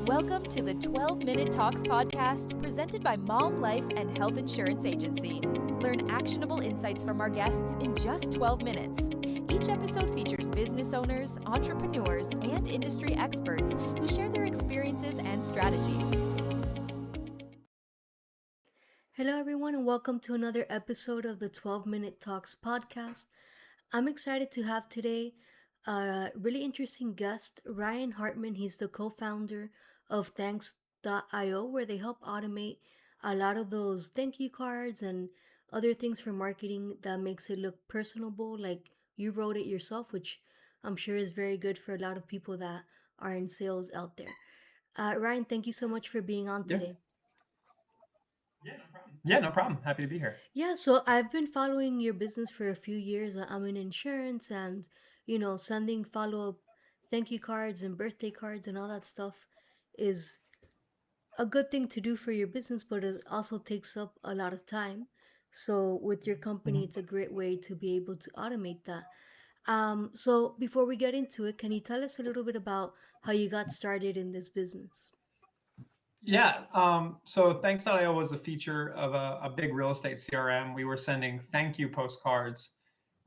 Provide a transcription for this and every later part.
Welcome to the 12-Minute Talks podcast presented by Mom Life and Health Insurance Agency. Learn actionable insights from our guests in just 12 minutes. Each episode features business owners, entrepreneurs, and industry experts who share their experiences and strategies. Hello, everyone, and welcome to another episode of the 12-Minute Talks podcast. I'm excited to have today a really interesting guest, Ryan Hartman. He's the co founder of Thanks.io, where they help automate a lot of those thank you cards and other things for marketing that makes it look personable, like you wrote it yourself, which I'm sure is very good for a lot of people that are in sales out there. Ryan, thank you so much for being on Yeah. today. Yeah, no problem. Happy to be here. Yeah, so I've been following your business for a few years. I'm in insurance and, sending follow-up thank you cards and birthday cards and all that stuff is a good thing to do for your business, but it also takes up a lot of time. So with your company, Mhm. it's a great way to be able to automate that. So before we get into it, can you tell us a little bit about how you got started in this business? Yeah. So Thanks.io was a feature of a big real estate CRM. We were sending thank you postcards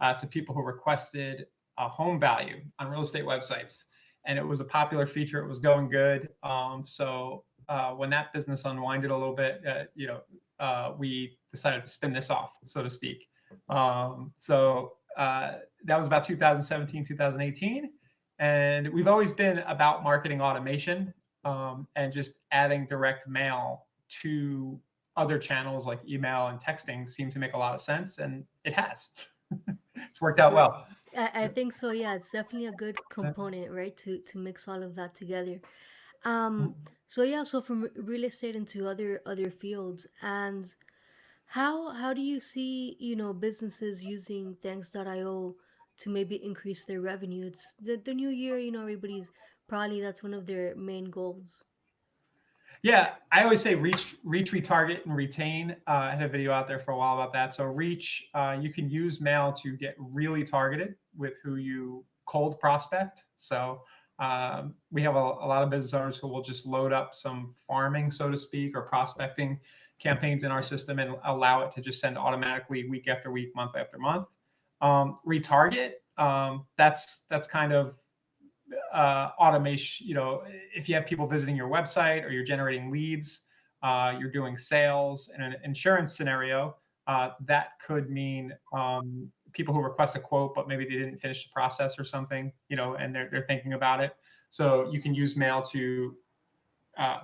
to people who requested a home value on real estate websites. And it was a popular feature. It was going good. So when that business unwinded a little bit, we decided to spin this off, so to speak. That was about 2017, 2018. And we've always been about marketing automation and just adding direct mail to other channels like email and texting seemed to make a lot of sense, and it has. It's worked out Right. well. I think so. Yeah, it's definitely a good component, right? To mix all of that together. Um, so yeah, so from real estate into other fields, and how do you see, businesses using Thanks.io to maybe increase their revenue? It's the new year, everybody's probably that's one of their main goals. Yeah, I always say reach, retarget, and retain. I had a video out there for a while about that. So reach, you can use mail to get really targeted with who you cold prospect. So we have a lot of business owners who will just load up some farming, so to speak, or prospecting campaigns in our system and allow it to just send automatically week after week, month after month. Retarget, that's kind of automation. If you have people visiting your website or you're generating leads, you're doing sales in an insurance scenario, that could mean people who request a quote, but maybe they didn't finish the process or something, and they're thinking about it. So you can use mail to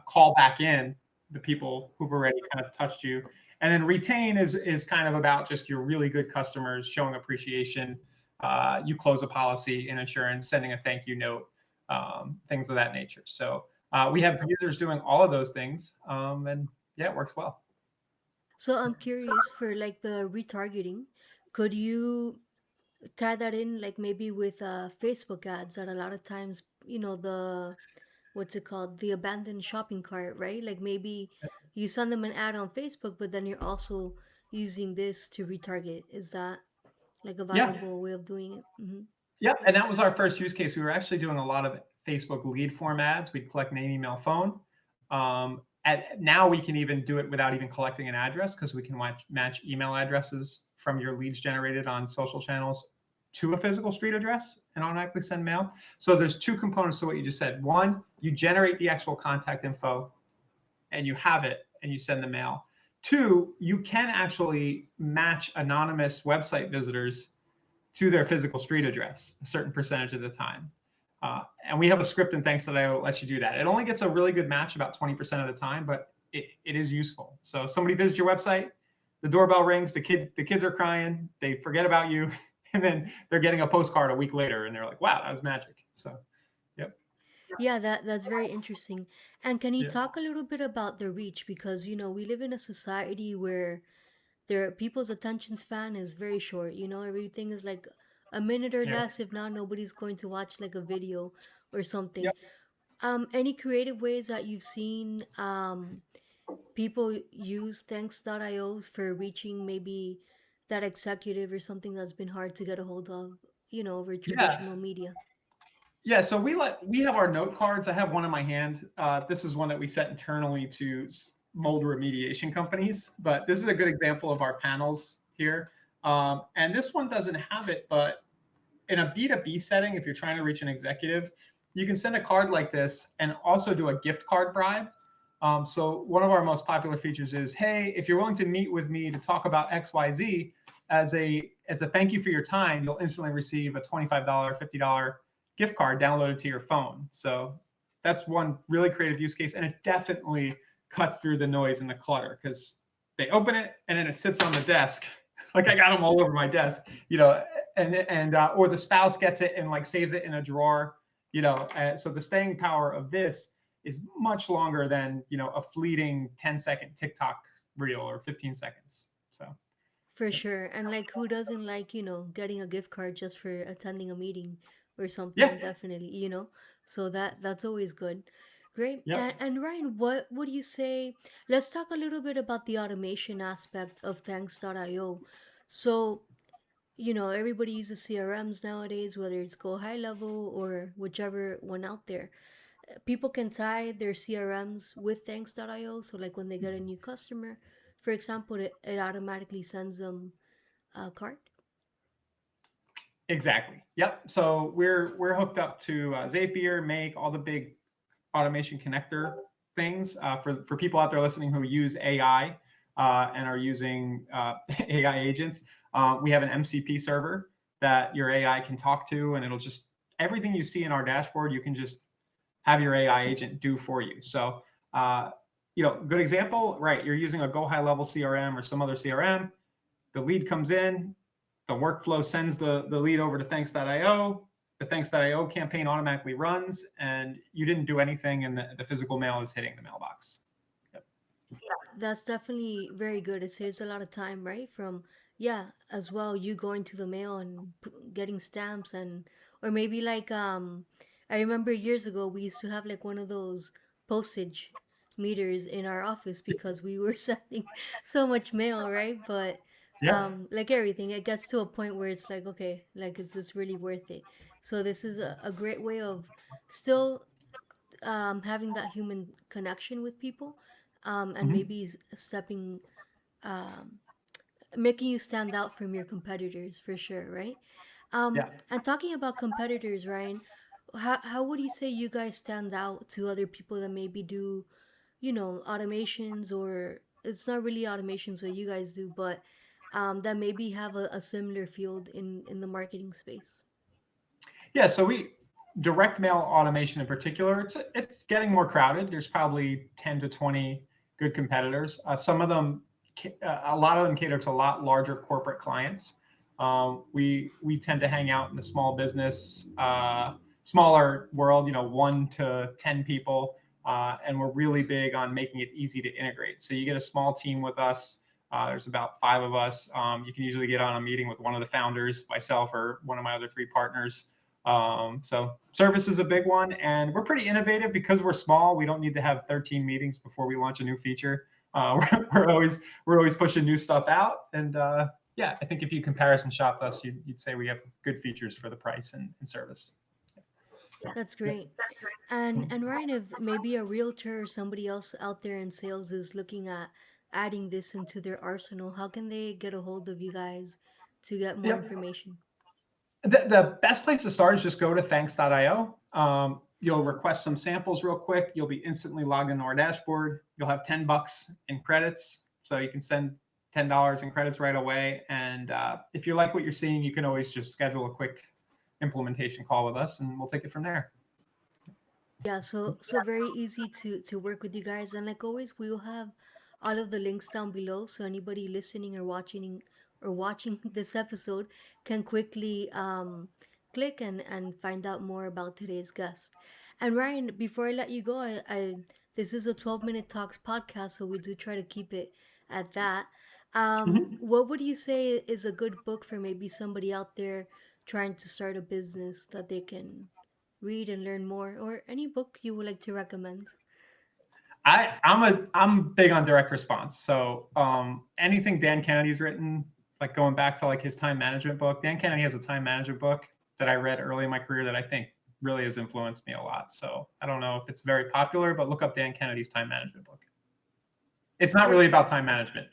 call back in the people who've already kind of touched you. And then retain is kind of about just your really good customers showing appreciation. You close a policy in insurance, sending a thank you note, things of that nature. So we have users doing all of those things, and yeah, it works well. So I'm curious for like the retargeting, could you tie that in like maybe with Facebook ads that a lot of times, the what's it called, the abandoned shopping cart, right? Like maybe you send them an ad on Facebook, but then you're also using this to retarget. Is that like a Yeah, viable way of doing it? yeah, and that was our first use case. We were actually doing a lot of Facebook lead form ads. We'd collect name, email, phone. And now we can even do it without even collecting an address because we can match email addresses from your leads generated on social channels to a physical street address and automatically send mail. So there's two components to what you just said. One, you generate the actual contact info and you have it and you send the mail. Two, you can actually match anonymous website visitors to their physical street address a certain percentage of the time. And we have a script in Thanks that I let you do that. It only gets a really good match about 20% of the time, but it is useful. So somebody visits your website, the doorbell rings, the kids are crying, they forget about you, and then they're getting a postcard a week later, and they're like, "Wow, that was magic." So, yep, Yeah, that's very interesting. And can you yeah, talk a little bit about the reach? Because, we live in a society where people's attention span is very short. Everything is like a minute or yeah, less. If not, nobody's going to watch like a video or something. yep. Any creative ways that you've seen people use Thanks.io for reaching maybe that executive or something that's been hard to get a hold of, over Yeah, traditional media? Yeah, so we have our note cards. I have one in my hand. This is one that we set internally to mold remediation companies, but this is a good example of our panels here. And this one doesn't have it, but in a B2B setting, if you're trying to reach an executive, you can send a card like this and also do a gift card bribe. So one of our most popular features is, hey, if you're willing to meet with me to talk about XYZ, as a thank you for your time, you'll instantly receive a $25, $50 gift card downloaded to your phone. So that's one really creative use case, and it definitely cuts through the noise and the clutter because they open it and then it sits on the desk. Like I got them all over my desk, and or the spouse gets it and like saves it in a drawer, so the staying power of this is much longer than a fleeting 10-second TikTok reel or 15 seconds. So For sure. And like who doesn't like, getting a gift card just for attending a meeting or yeah, something, definitely. So that's always good. Great. yep. And Ryan, what would you say? Let's talk a little bit about the automation aspect of Thanks.io. So, everybody uses CRMs nowadays, whether it's Go High Level or whichever one out there. People can tie their CRMs with Thanks.io. So, like when they get a new customer, for example, it automatically sends them a card. Exactly. Yep. So we're hooked up to Zapier, Make, all the big automation connector things for people out there listening who use AI and are using AI agents. We have an MCP server that your AI can talk to, and it'll just everything you see in our dashboard, you can just have your AI agent do for you. So, good example, right? You're using a Go High Level CRM or some other CRM. The lead comes in, the workflow sends the lead over to Thanks.io. The Thanks.io campaign automatically runs, and you didn't do anything, and the physical mail is hitting the mailbox. Yep. That's definitely very good. It saves a lot of time, right? From, yeah, as well, you going to the mail and getting stamps or maybe like, I remember years ago we used to have like one of those postage meters in our office because we were sending so much mail, right? But, Yeah. like everything, it gets to a point where it's like, okay, like, is this really worth it? So this is a great way of still having that human connection with people, and Mm-hmm. maybe stepping, um, making you stand out from your competitors for sure, right? Yeah. And talking about competitors, Ryan, how would you say you guys stand out to other people that maybe do, automations, or it's not really automations what you guys do, but that maybe have a similar field in the marketing space? Yeah. So we direct mail automation in particular, it's getting more crowded. There's probably 10 to 20 good competitors. Some of them, a lot of them cater to a lot larger corporate clients. We tend to hang out in the small business, smaller world, 1 to 10 people, and we're really big on making it easy to integrate. So you get a small team with us. There's about 5 of us. You can usually get on a meeting with one of the founders, myself, or one of my other 3 partners. So service is a big one, and we're pretty innovative because we're small. We don't need to have 13 meetings before we launch a new feature. We're always pushing new stuff out, and yeah, I think if you comparison shop us, you'd say we have good features for the price and service. That's Yep. great. And Ryan, if maybe a realtor or somebody else out there in sales is looking at adding this into their arsenal, how can they get a hold of you guys to get more Yep. information? The best place to start is just go to thanks.io. You'll request some samples real quick. You'll be instantly logged into our dashboard. You'll have $10 in credits, so you can send $10 in credits right away. And if you like what you're seeing, you can always just schedule a quick implementation call with us, and we'll take it from there. Yeah, so very easy to work with you guys, and like always, we will have all of the links down below, so anybody listening or watching this episode can quickly click and find out more about today's guest. And Ryan, before I let you go, I this is a 12-minute talks podcast, so we do try to keep it at that. Mhm. What would you say is a good book for maybe somebody out there trying to start a business that they can read and learn more, or any book you would like to recommend? I'm big on direct response. So anything Dan Kennedy's written, like going back to like his time management book. Dan Kennedy has a time management book that I read early in my career that I think really has influenced me a lot. So I don't know if it's very popular, but look up Dan Kennedy's time management book. It's not really about time management.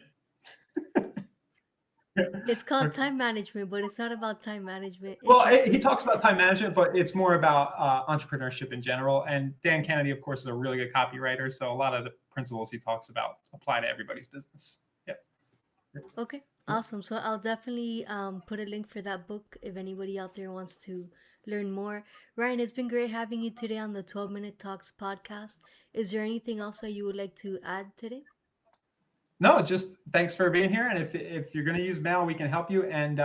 It's called time management, but it's not about time management. Well, he Interesting. talks about time management, but it's more about entrepreneurship in general. And Dan Kennedy, of course, is a really good copywriter. So a lot of the principles he talks about apply to everybody's business. Yeah. Okay, awesome. So I'll definitely put a link for that book if anybody out there wants to learn more. Ryan, it's been great having you today on the 12 Minute Talks podcast. Is there anything else that you would like to add today? No, just thanks for being here. And if you're going to use mail, we can help you. And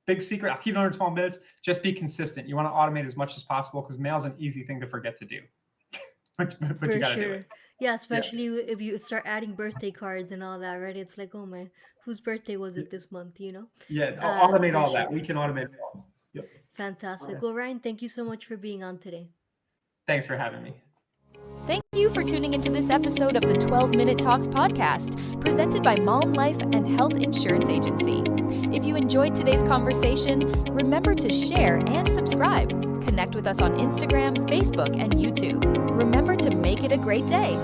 big secret, I'll keep it under 12 minutes. Just be consistent. You want to automate as much as possible because mail is an easy thing to forget to do. but For you got to do sure. it. Yeah, especially if you start adding birthday cards and all that, right? It's like, oh man, whose birthday was it this month, you know? Yeah, automate For all that. sure. We can automate it all. Yep. Fantastic. Well, Ryan, thank you so much for being on today. Thanks for having me. Thank you for tuning into this episode of the 12 Minute Talks podcast, presented by Malm Life and Health Insurance Agency. If you enjoyed today's conversation, remember to share and subscribe. Connect with us on Instagram, Facebook, and YouTube. Remember to make it a great day.